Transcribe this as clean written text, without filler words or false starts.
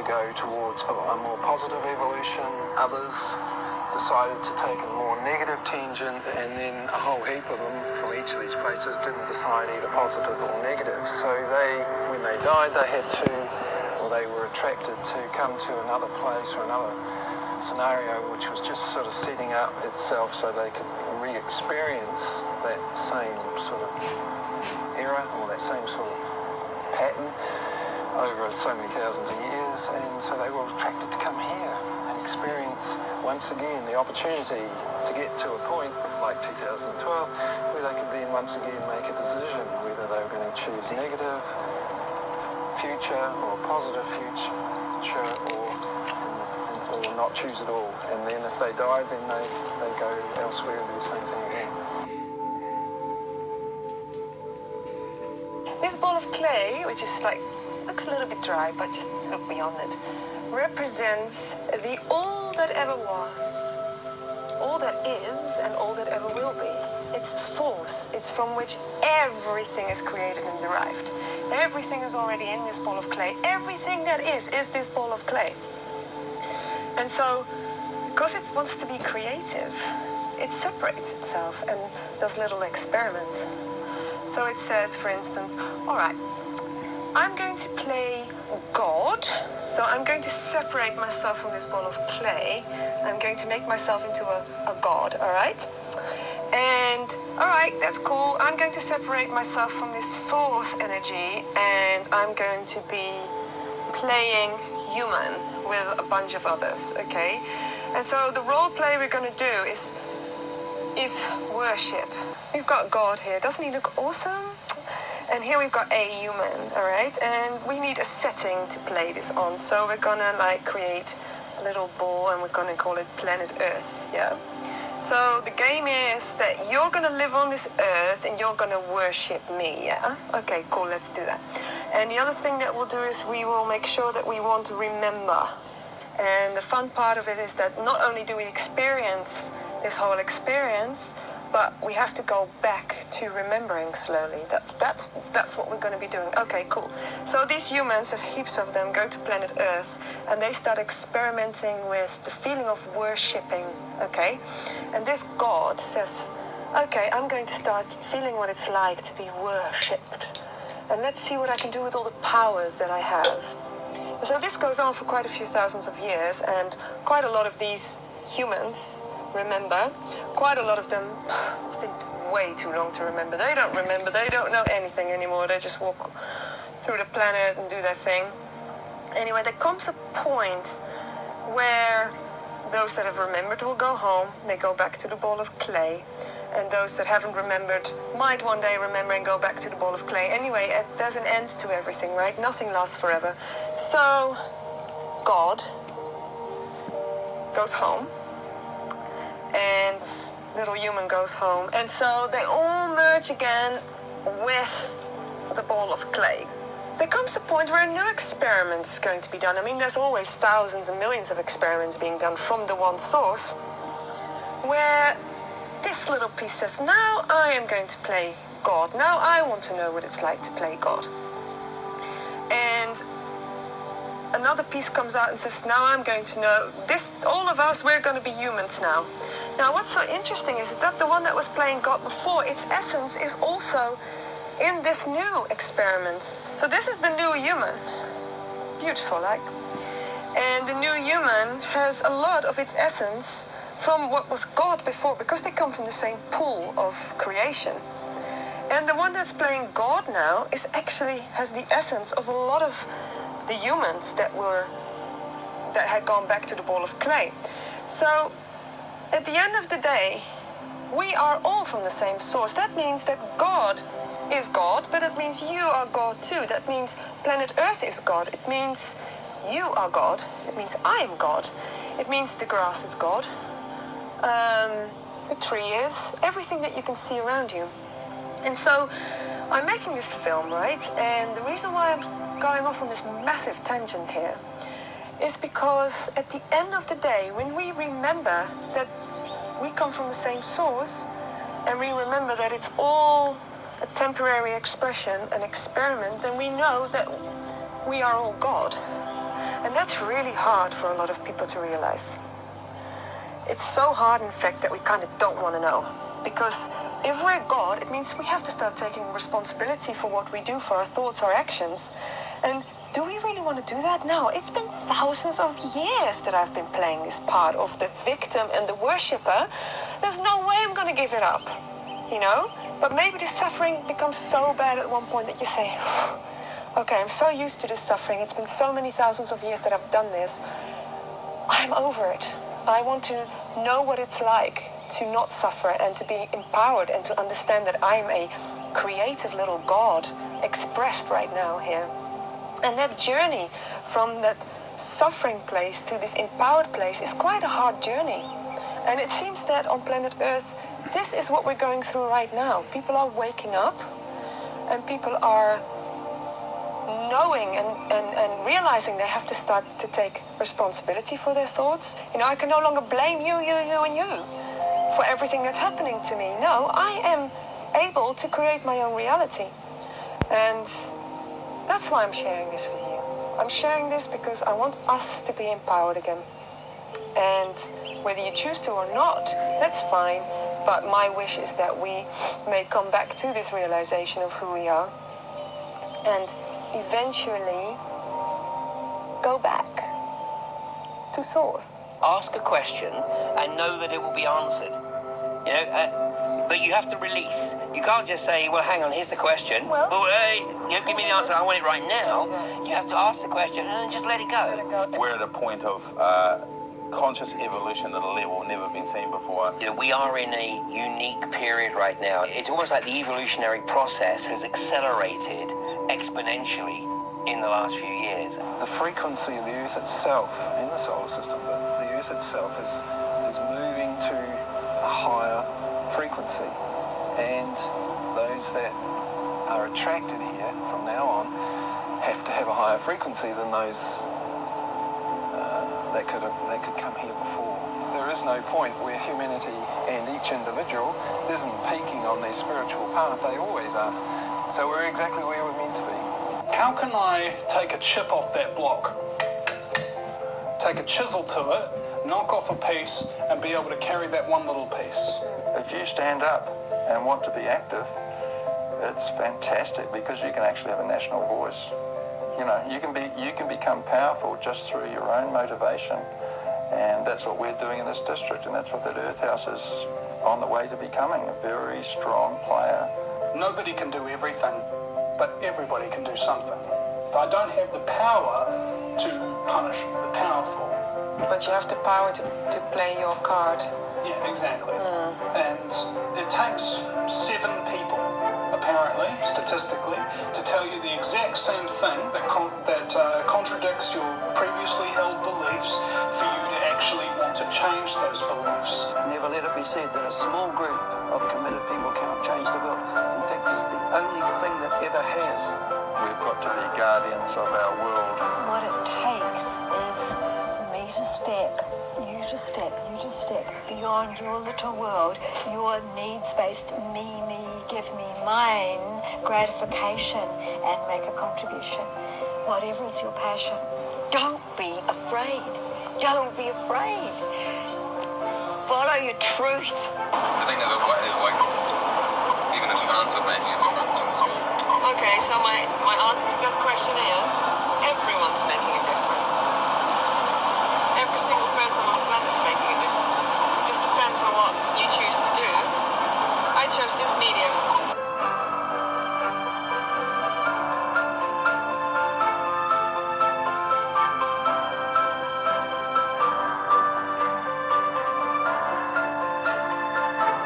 go towards a more positive evolution. Others decided to take a more negative tangent, and then a whole heap of them from each of these places didn't decide either positive or negative. So when they died, they had to, or they were attracted to come to another place or another scenario which was just sort of setting up itself so they could re-experience that same sort of era or that same sort of pattern over so many thousands of years, and so they were attracted to come here and experience once again the opportunity to get to a point like 2012 where they could then once again make a decision whether they were going to choose negative future or positive future or not choose at all. And then if they died, then they go elsewhere and do the same thing again. This ball of clay, which is looks a little bit dry, but just look beyond it, represents the all that ever was, all that is, and all that ever will be. It's source. It's from which everything is created and derived. Everything is already in this ball of clay. Everything that is this ball of clay. And so, because it wants to be creative, it separates itself and does little experiments. So it says, for instance, all right, I'm going to play God, so I'm going to separate myself from this ball of clay. I'm going to make myself into a god, all right? And, all right, that's cool. I'm going to separate myself from this source energy, and I'm going to be playing human with a bunch of others, okay? And so the role play we're going to do is worship. We've got God here. Doesn't he look awesome? And here we've got a human, all right? And we need a setting to play this on. So we're going to create a little ball, and we're going to call it Planet Earth, yeah? So the game is that you're going to live on this earth and you're going to worship me, yeah? Okay, cool, let's do that. And the other thing that we'll do is we will make sure that we want to remember. And the fun part of it is that not only do we experience this whole experience, but we have to go back to remembering slowly. That's what we're going to be doing. Okay, cool. So these humans, there's heaps of them, go to planet Earth, and they start experimenting with the feeling of worshipping, okay? And this God says, okay, I'm going to start feeling what it's like to be worshipped. And let's see what I can do with all the powers that I have. So this goes on for quite a few thousands of years, and quite a lot of these humans remember. Quite a lot of them, it's been way too long to remember. They don't remember, they don't know anything anymore. They just walk through the planet and do their thing. Anyway, there comes a point where those that have remembered will go home, they go back to the ball of clay, and those that haven't remembered might one day remember and go back to the ball of clay. Anyway, there's an end to everything, right? Nothing lasts forever. So, God goes home, and little human goes home, and so they all merge again with the ball of clay. There comes a point where a new experiment is going to be done. I mean, there's always thousands and millions of experiments being done from the one source, where this little piece says, now I am going to play God. Now I want to know what it's like to play God. And another piece comes out and says, now I'm going to know this, all of us, we're going to be humans now. Now, what's so interesting is that the one that was playing God before, its essence is also in this new experiment. So this is the new human. Beautiful, like. And the new human has a lot of its essence from what was God before, because they come from the same pool of creation. And the one that's playing God now is actually has the essence of a lot of the humans that had gone back to the ball of clay. So at the end of the day, we are all from the same source. That means that God is God, but that means you are God too. That means planet Earth is God. It means you are God. It means I am God. It means the grass is God. The tree is. Everything that you can see around you. And so I'm making this film, right? And the reason why I'm going off on this massive tangent here is because at the end of the day, when we remember that we come from the same source, and we remember that it's all a temporary expression, an experiment, then we know that we are all God. And that's really hard for a lot of people to realize. It's so hard, in fact, that we kind of don't want to know. Because if we're God, it means we have to start taking responsibility for what we do, for our thoughts, our actions. And do we really want to do that? No, it's been thousands of years that I've been playing this part of the victim and the worshipper. There's no way I'm going to give it up, you know? But maybe the suffering becomes so bad at one point that you say, okay, I'm so used to this suffering. It's been so many thousands of years that I've done this. I'm over it. I want to know what it's like to not suffer and to be empowered and to understand that I'm a creative little God expressed right now here. And that journey from that suffering place to this empowered place is quite a hard journey. And it seems that on planet Earth, this is what we're going through right now. People are waking up and people are knowing and realizing they have to start to take responsibility for their thoughts. You know, I can no longer blame you, and you for everything that's happening to me. No, I am able to create my own reality. And that's why I'm sharing this with you. I'm sharing this because I want us to be empowered again. And whether you choose to or not, that's fine. But my wish is that we may come back to this realization of who we are and eventually go back to source. Ask a question and know that it will be answered. You know, but you have to release. You can't just say, well, hang on, here's the question. Well, give me the answer, I want it right now. You have to ask the question and then just let it go. We're at a point of conscious evolution at a level never been seen before. You know, we are in a unique period right now. It's almost like the evolutionary process has accelerated exponentially in the last few years. The frequency of the Earth itself, in the solar system, but the Earth itself is moving to a higher frequency. And those that are attracted here from now on have to have a higher frequency than those that could come here before. There is no point where humanity and each individual isn't peaking on their spiritual path. They always are. So we're exactly where we're meant to be. How can I take a chip off that block, take a chisel to it, knock off a piece, and be able to carry that one little piece? If you stand up and want to be active, it's fantastic because you can actually have a national voice. You know, you can become powerful just through your own motivation, and that's what we're doing in this district, and that's what that Earth House is on the way to becoming, a very strong player. Nobody can do everything, but everybody can do something. I don't have the power to punish the powerful. But you have the power to play your card. Yeah, exactly. And it takes 7 people, apparently, statistically, to tell you the exact same thing that contradicts your previously held beliefs for you to actually want to change those beliefs. Never let it be said that a small group of committed people cannot change the world. In fact, it's the only thing that ever has. We've got to be guardians of our world. What it takes is me to step, you to step, you to step beyond your little world, your needs-based me, give me mine gratification and make a contribution. Whatever is your passion. Don't be afraid. Don't be afraid. Follow your truth. I think there's like even a chance of making a difference in school. Okay, so my answer to that question is everyone's making a difference. Every single person on the planet's making a difference. It just depends on what you choose to do. I chose this medium